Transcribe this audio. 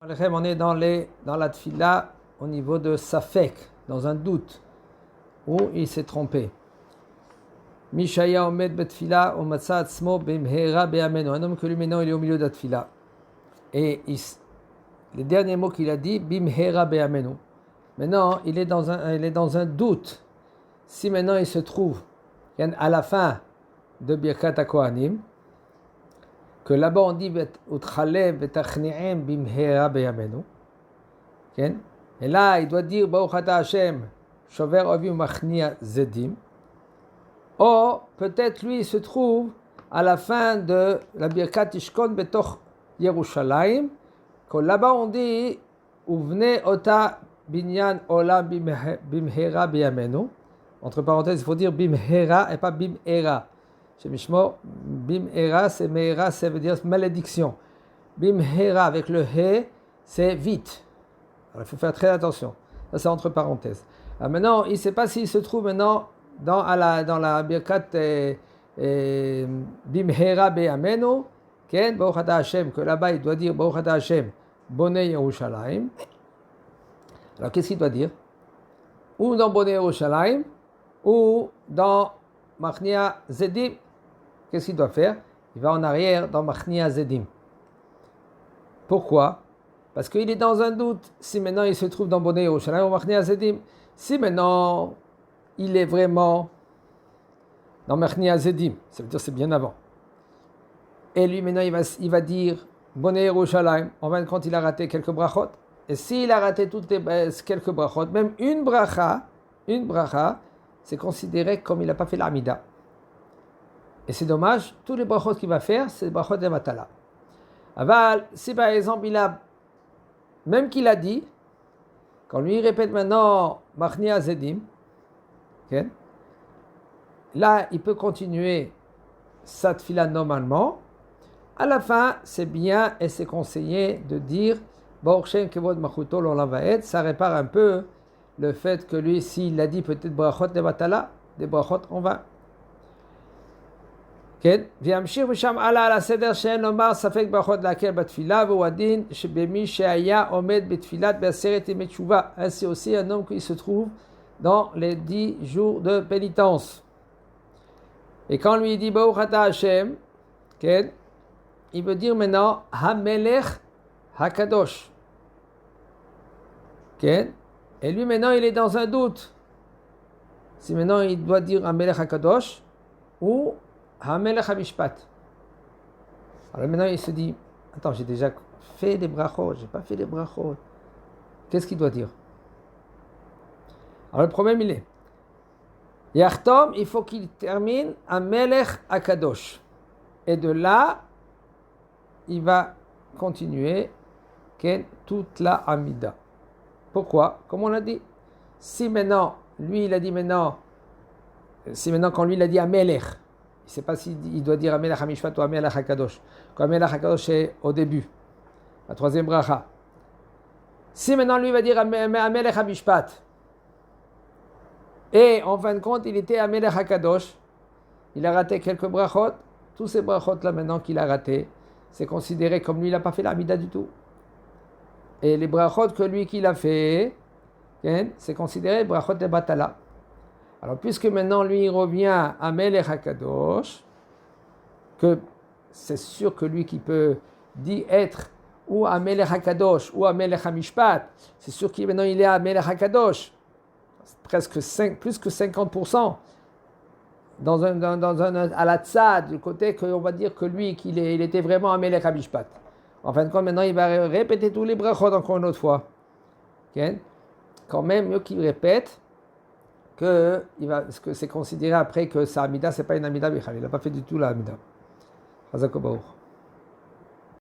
On est dans la tfila au niveau de Safek, dans un doute, où il s'est trompé. Mishaya omed betfila o matza atzmo bimhera be'ameno. Un homme que lui maintenant il est au milieu de la tfila. Et les derniers mots qu'il a dit, bimhera be'ameno. Maintenant il est dans un doute. Si maintenant il se trouve à la fin de Birkat HaKohanim, que là-bas on dit utchalev betachni'em bimhera be'amenu, et là il doit dire Baruch Ata Hashem shover ovi umachnia zedim, ou peut-être lui il se trouve à la fin de la Birkat Ishkon betoch Yerushalayim, que là-bas on dit uvne ota binyan olam bimhera be'amenu. Entre parenthèses il faut dire bimhera et pas bimhera. Chez Mishmor, bimhera, c'est mehera, ça veut dire malédiction. Bimhera avec le he, c'est vite. Alors, il faut faire très attention. Ça, c'est entre parenthèses. Alors, maintenant, il ne sait pas s'il se trouve maintenant dans la birkat bimhera be'amenu, ken Baruch Ata Hashem, que là-bas il doit dire Baruch Ata Hashem, Bonei Yerushalayim. Alors, qu'est-ce qu'il doit dire? Ou dans Bonei Yerushalayim, ou dans Machnia Zedim. Qu'est-ce qu'il doit faire? Il va en arrière dans Machnia Zedim. Pourquoi? Parce qu'il est dans un doute. Si maintenant il se trouve dans Bonei Yerushalayim ou Machnia Zedim, si maintenant il est vraiment dans Machnia Zedim, ça veut dire c'est bien avant. Et lui maintenant il va dire Bonei Yerushalayim. En fin de compte il a raté quelques brachot. Et s'il a raté toutes quelques brachot, même une bracha, c'est considéré comme il n'a pas fait l'amida. Et c'est dommage, tous les brachot qu'il va faire, c'est les brachot de Matala. Aval, si par exemple même qu'il a dit, quand lui répète maintenant Machnia Zedim, okay, là il peut continuer sa tfila normalement. À la fin, c'est bien et c'est conseillé de dire Baruch Shem Kevod Machuto L'Olam Vaed. Ça répare un peu le fait que lui, s'il a dit peut-être brachot de Matala, des brachot en vain. וימשיך משם הלאה על הסדר שאין לומר ספק ברכות להקל בתפילה, והוא הדין שבמי שהיה עומד בתפילת בעשרת ימי תשובה. Ainsi aussi un homme qui se trouve dans les 10 jours de pénitence. Et quand lui dit Baruch Ata Hashem, il veut dire maintenant Hamelech Hakadosh. Et lui maintenant il est dans un doute. Si maintenant il doit dire Hamelech Hakadosh ou Hamelech HaMishpat. Alors maintenant il se dit, attends, j'ai déjà fait des brachot, j'ai pas fait des brachot. Qu'est-ce qu'il doit dire? Alors le problème il est, Yachtom, il faut qu'il termine Hamelech HaKadosh. Et de là, il va continuer toute la Amida. Pourquoi? Comme on l'a dit, si maintenant, lui il a dit maintenant, quand lui il a dit Hamelech, il ne sait pas s'il doit dire Hamelech HaMishpat ou Hamelech HaKadosh. Quand Hamelech HaKadosh est au début, la troisième bracha. Si maintenant lui va dire Hamelech HaMishpat, et en fin de compte il était Hamelech HaKadosh, il a raté quelques brachot, tous ces brachot là maintenant qu'il a raté, c'est considéré comme lui il n'a pas fait l'amida du tout. Et les brachot que lui qu'il a fait, c'est considéré brachot de Batala. Alors, puisque maintenant, lui, il revient à Melech HaKadosh, que c'est sûr que lui qui peut dire être ou à Melech HaKadosh ou à Melech HaMishpat, c'est sûr qu'il maintenant il est à Melech HaKadosh, plus que 50%, à la tzad, du côté qu'on va dire que lui, il était vraiment à Melech HaMishpat. En fin de compte, maintenant, il va répéter tous les brachot encore une autre fois. Okay? Quand même, mieux qu'il répète, que c'est considéré après que sa amida, c'est pas une amida bichal. Il n'a pas fait du tout la amida. Chazak Baruch.